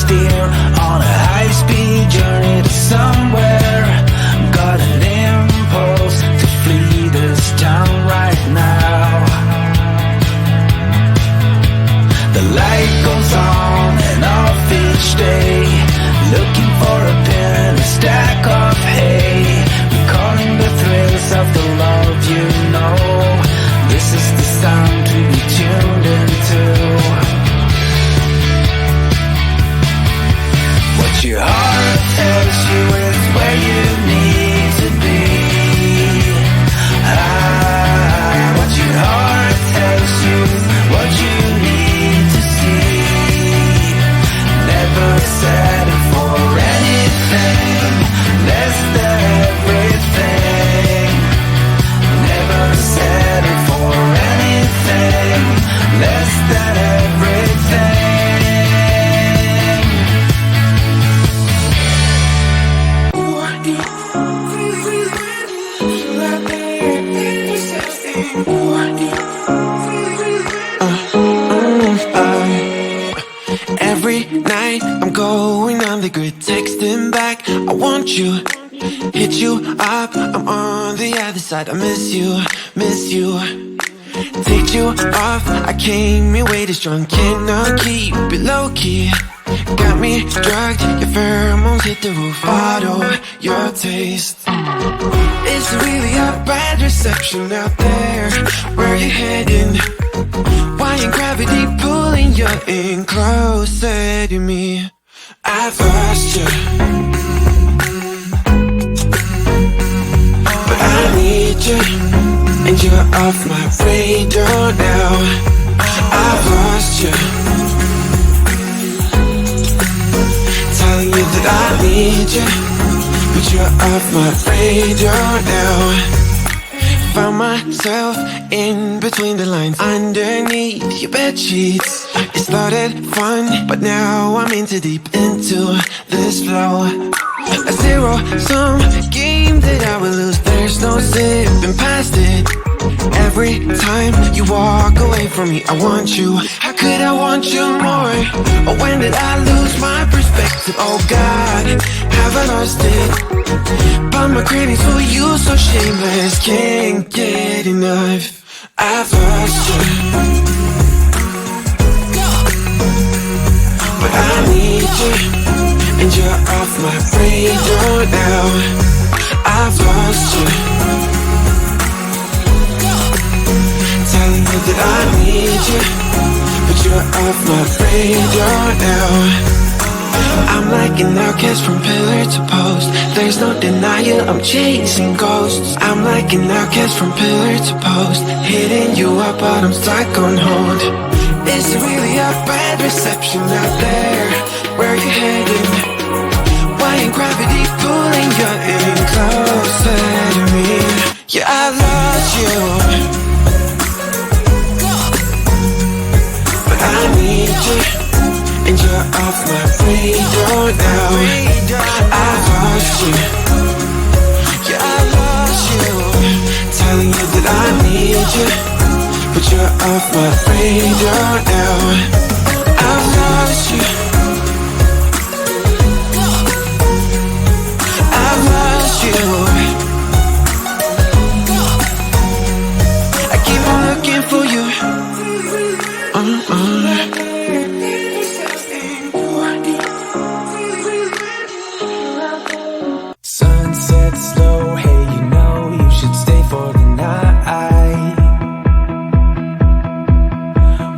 atmosphere on a high-speed journey to somewhere. Got an impulse to flee this town right now. The light goes on and off each day, looking for a pin, a stack of hay, recalling the thrills of the love you know. This is the sound to be tuned into. What your heart tells you is where you need to be. What your heart tells you is what you need to see. Never settle for anything less than everything. Never settle for anything less than everything. Every night I'm going on the grid, texting back, I want you, hit you up, I'm on the other side, I miss you, miss you. Take you off, I came in way too strong, cannot keep it low key. Got me drugged, your pheromones hit the roof, auto, your taste. It's really a bad reception out there, where you heading? Why ain't gravity pulling you in closer to me? I've lost you, but I need you, and you're off my radar now. I've lost you, telling you that I need you, but you're off my radar now. Found myself in between the lines, underneath your bed sheets. It started fun, but now I'm in too deep into this flow. A zero-sum game that I will lose, there's no zipping past it. Every time you walk away from me, I want you. How could I want you more? Or when did I lose my perspective? Oh God, have I lost it? But my cravings for you so shameless, can't get enough. I've lost you, but I need you, and you're off my radar now. I've lost you, telling you that I need you, but you're off my radar now. I'm like an outcast from pillar to post, there's no denial, I'm chasing ghosts. I'm like an outcast from pillar to post, hitting you up but I'm stuck on hold. It's really a bad reception out there, where you heading? Why ain't gravity pulling you in closer to me? Yeah, I lost you, but I need you, and you're off my radar now. I've lost you, yeah, I lost you, telling you that I need you, but you're off my radar now. I've lost you, I've lost you. I keep on looking for you. Sunset slow, hey, you know you should stay for the night.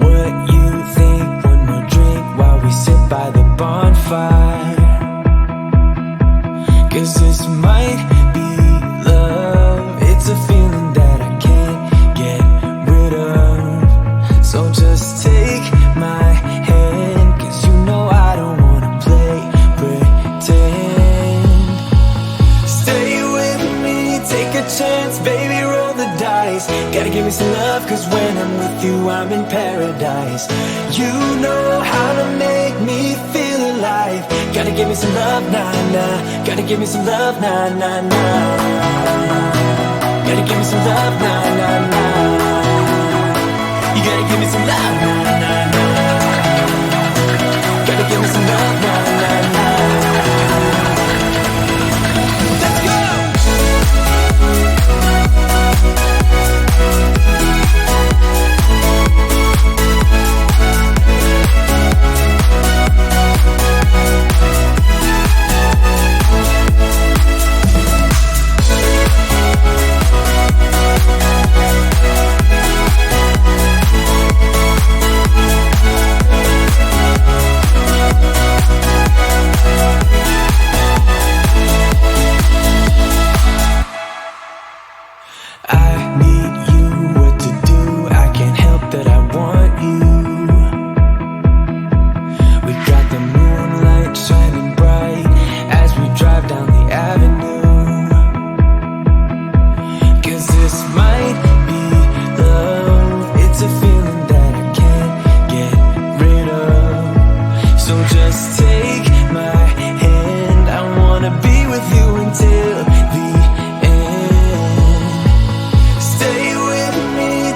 What you think? One more drink while we sit by the bonfire. 'Cause this might be love, it's a feeling that I can't get rid of. So just take my hand, 'cause you know I don't wanna play pretend. Stay with me, take a chance, baby, roll the dice. Gotta give me some love, 'cause when I'm with you, I'm in paradise. You know how to make me feel alive. Gotta give me some love, nah, nah. Gotta give me some love, nah, nah, nah. Gotta give me some love, nah, nah, nah. You gotta give me some love, nah, nah, nah. Gotta give me some love, nah.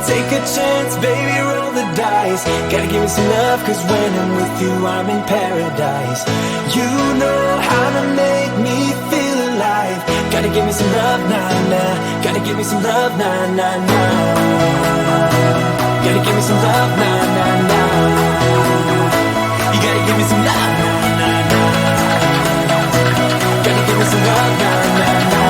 take a chance, baby, roll the dice. Gotta give me some love, cause when I'm with you, I'm in paradise. You know how to make me feel alive. Gotta give me some love, nah, nah. Gotta give me some love, nah, nah, nah. Gotta give me some love, nah, nah, nah. You gotta give me some love, nah, nah, nah. Gotta give me some love, nah, nah, nah.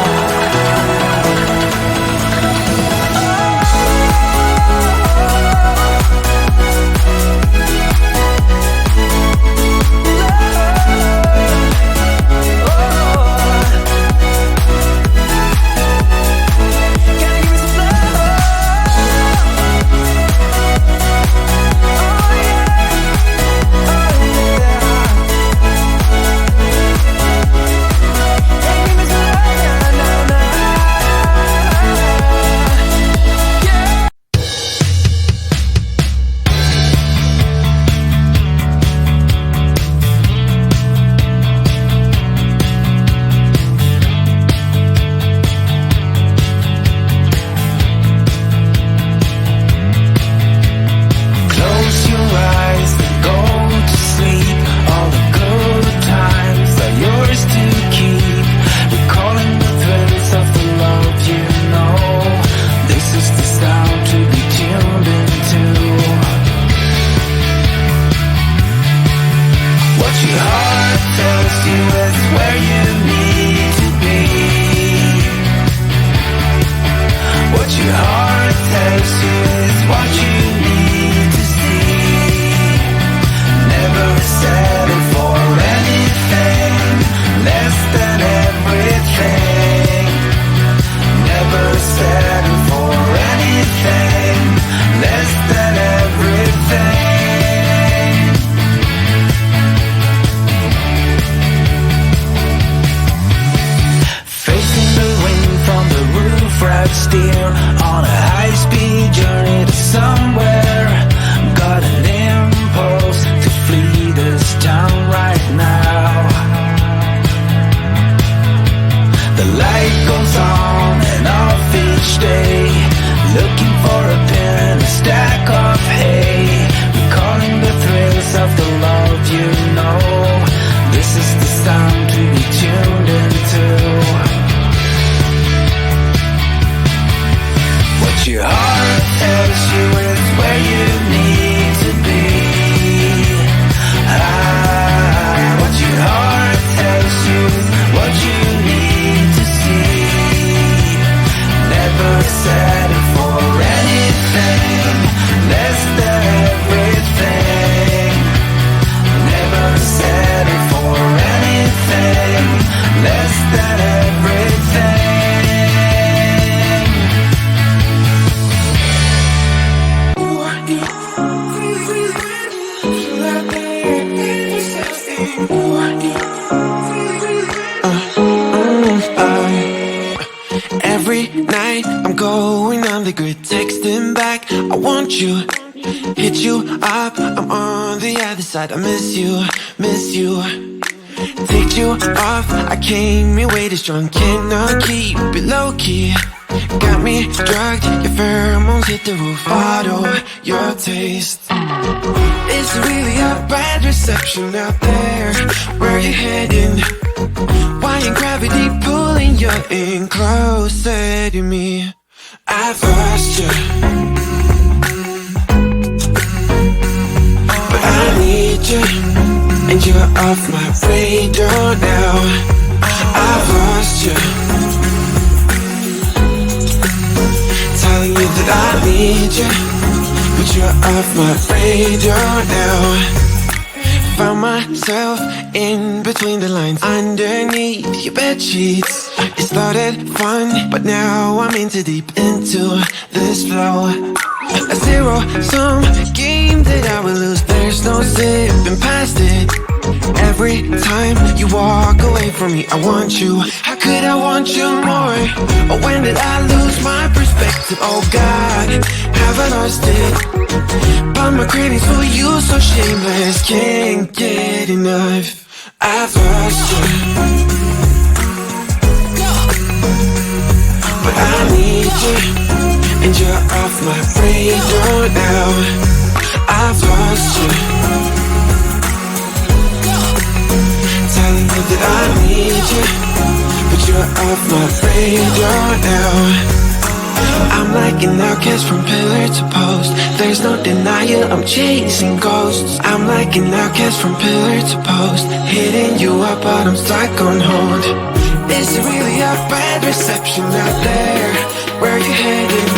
Every night I'm going on the grid, texting back, I want you. Hit you up, I'm on the other side. I miss you, miss you. Take you off, I came here way too strong. Cannot keep it low key. Got me drugged, your pheromones hit the roof. Auto, your taste. It's really a bad reception out there. Where you heading? Why ain't gravity pulling you in closer to me? I've lost you, but I need you, and you're off my radar now. I've lost you, telling you that I need you, but you're off my radar now. Found myself in between the lines, underneath your bed sheets. It started fun, but now I'm in too deep into this flow. A zero-sum game that I will lose. There's no zipping past it. Every time you walk away from me, I want you. How could I want you more? Or when did I lose my perspective? Oh God, have I lost it? But my cravings for you so shameless, can't get enough. I've lost you, but I need you, and you're off my radar now. I've lost you, telling you that I need you, but you're off my radar now. I'm like an outcast from pillar to post. There's no denial, I'm chasing ghosts. I'm like an outcast from pillar to post, hitting you up but I'm stuck on hold. Is it really a bad reception out there? Where are you heading?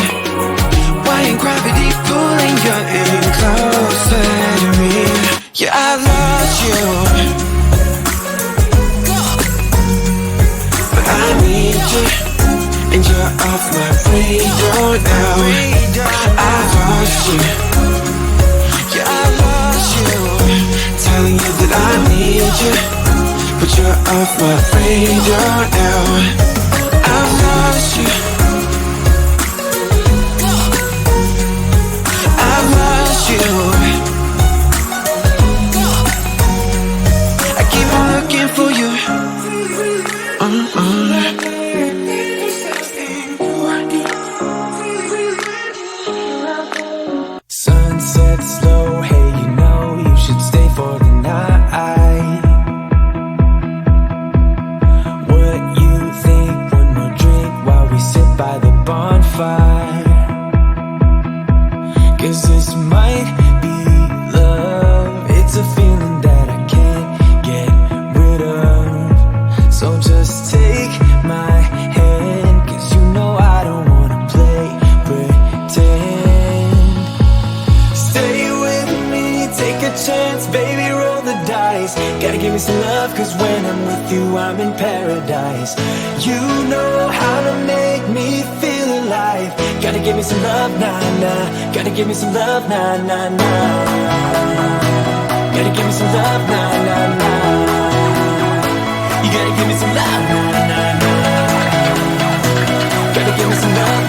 Why ain't gravity pulling you in closer to me? Yeah, I lost you, but I need you, and you're off my radar now. I've lost you, yeah, I lost you, telling you that I need you, but you're off my radar now. I've lost you, I've lost you. I keep on looking for you. Sunset slow, hey, you know you should stay for the night. What you think? One more drink while we sit by the bonfire. 'Cause this might be love. It's a feeling that I can't get rid of. So just take my hand, 'cause you know I don't wanna play pretend. Stay with me, take a chance, baby, roll the dice. Gotta give me some love, 'cause when I'm with you, I'm in paradise. You know how to make me feel alive. Gotta give me some love, nah, nah. Gotta give me some love, nah, nah, nah. Gotta give me some love, nah, nah, nah. You gotta give me some love, nah, nah, nah. Gotta give me some love.